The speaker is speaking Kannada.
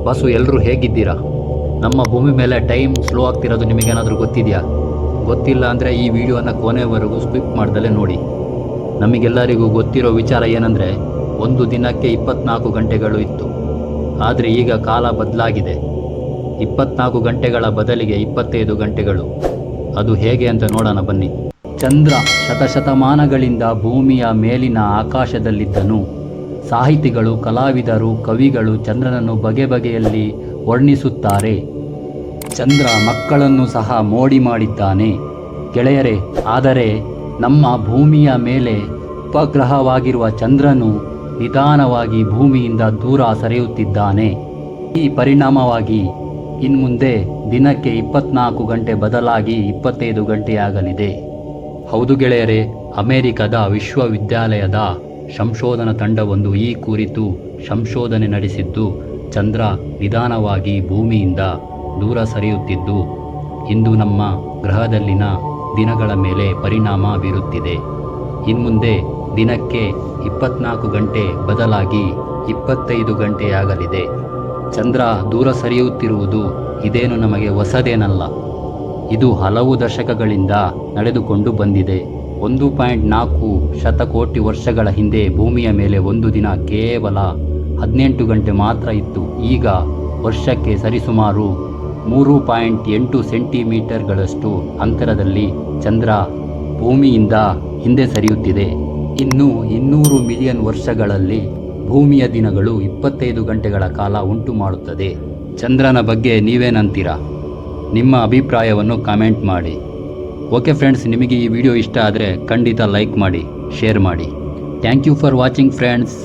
ಬಾಸು, ಎಲ್ಲರೂ ಹೇಗಿದ್ದೀರಾ? ನಮ್ಮ ಭೂಮಿ ಮೇಲೆ ಟೈಮ್ ಸ್ಲೋ ಆಗ್ತಿರೋದು ನಿಮಗೇನಾದರೂ ಗೊತ್ತಿದೆಯಾ? ಗೊತ್ತಿಲ್ಲ ಅಂದರೆ ಈ ವಿಡಿಯೋನ ಕೊನೆವರೆಗೂ ಸ್ಕಿಪ್ ಮಾಡ್ದಲೇ ನೋಡಿ. ನಮಗೆಲ್ಲರಿಗೂ ಗೊತ್ತಿರೋ ವಿಚಾರ ಏನಂದರೆ, ಒಂದು ದಿನಕ್ಕೆ 24 ಗಂಟೆಗಳು ಇತ್ತು. ಆದರೆ ಈಗ ಕಾಲ ಬದಲಾಗಿದೆ. 24 ಗಂಟೆಗಳ ಬದಲಿಗೆ 25 ಗಂಟೆಗಳು. ಅದು ಹೇಗೆ ಅಂತ ನೋಡೋಣ ಬನ್ನಿ. ಚಂದ್ರ ಶತಶತಮಾನಗಳಿಂದ ಭೂಮಿಯ ಮೇಲಿನ ಆಕಾಶದಲ್ಲಿದ್ದನು. ಸಾಹಿತಿಗಳು, ಕಲಾವಿದರು, ಕವಿಗಳು ಚಂದ್ರನನ್ನು ಬಗೆ ಬಗೆಯಲ್ಲಿ ವರ್ಣಿಸುತ್ತಾರೆ. ಚಂದ್ರ ಮಕ್ಕಳನ್ನು ಸಹ ಮೋಡಿ ಮಾಡಿದ್ದಾನೆ ಗೆಳೆಯರೇ. ಆದರೆ ನಮ್ಮ ಭೂಮಿಯ ಮೇಲೆ ಉಪಗ್ರಹವಾಗಿರುವ ಚಂದ್ರನು ನಿಧಾನವಾಗಿ ಭೂಮಿಯಿಂದ ದೂರ ಸರಿಯುತ್ತಿದ್ದಾನೆ. ಈ ಪರಿಣಾಮವಾಗಿ ಇನ್ಮುಂದೆ ದಿನಕ್ಕೆ 24 ಗಂಟೆ ಬದಲಾಗಿ 25 ಗಂಟೆಯಾಗಲಿದೆ. ಹೌದು ಗೆಳೆಯರೇ, ಅಮೆರಿಕದ ವಿಶ್ವವಿದ್ಯಾಲಯದ ಸಂಶೋಧನಾ ತಂಡವೊಂದು ಈ ಕುರಿತು ಸಂಶೋಧನೆ ನಡೆಸಿದ್ದು, ಚಂದ್ರ ನಿಧಾನವಾಗಿ ಭೂಮಿಯಿಂದ ದೂರ ಸರಿಯುತ್ತಿದ್ದು ಇಂದು ನಮ್ಮ ಗ್ರಹದಲ್ಲಿನ ದಿನಗಳ ಮೇಲೆ ಪರಿಣಾಮ ಬೀರುತ್ತಿದೆ. ಇನ್ಮುಂದೆ ದಿನಕ್ಕೆ 24 ಗಂಟೆ ಬದಲಾಗಿ 25 ಗಂಟೆಯಾಗಲಿದೆ. ಚಂದ್ರ ದೂರ ಸರಿಯುತ್ತಿರುವುದು ಇದೇನು ನಮಗೆ ಹೊಸದೇನಲ್ಲ. ಇದು ಹಲವು ದಶಕಗಳಿಂದ ನಡೆದುಕೊಂಡು ಬಂದಿದೆ. 1.4 ಶತಕೋಟಿ ವರ್ಷಗಳ ಹಿಂದೆ ಭೂಮಿಯ ಮೇಲೆ ಒಂದು ದಿನ ಕೇವಲ 18 ಗಂಟೆ ಮಾತ್ರ ಇತ್ತು. ಈಗ ವರ್ಷಕ್ಕೆ ಸರಿಸುಮಾರು 3.8 ಸೆಂಟಿಮೀಟರ್ಗಳಷ್ಟು ಅಂತರದಲ್ಲಿ ಚಂದ್ರ ಭೂಮಿಯಿಂದ ಹಿಂದೆ ಸರಿಯುತ್ತಿದೆ. ಇನ್ನು 200 ಮಿಲಿಯನ್ ವರ್ಷಗಳಲ್ಲಿ ಭೂಮಿಯ ದಿನಗಳು 25 ಗಂಟೆಗಳ ಕಾಲ ಉಂಟು ಮಾಡುತ್ತದೆ. ಚಂದ್ರನ ಬಗ್ಗೆ ನೀವೇನಂತೀರಾ? ನಿಮ್ಮ ಅಭಿಪ್ರಾಯವನ್ನು ಕಾಮೆಂಟ್ ಮಾಡಿ. ಓಕೆ ಫ್ರೆಂಡ್ಸ್, ನಿಮಗೆ ಈ ವಿಡಿಯೋ ಇಷ್ಟ ಆದರೆ ಖಂಡಿತ ಲೈಕ್ ಮಾಡಿ, ಶೇರ್ ಮಾಡಿ. Thank you for watching friends.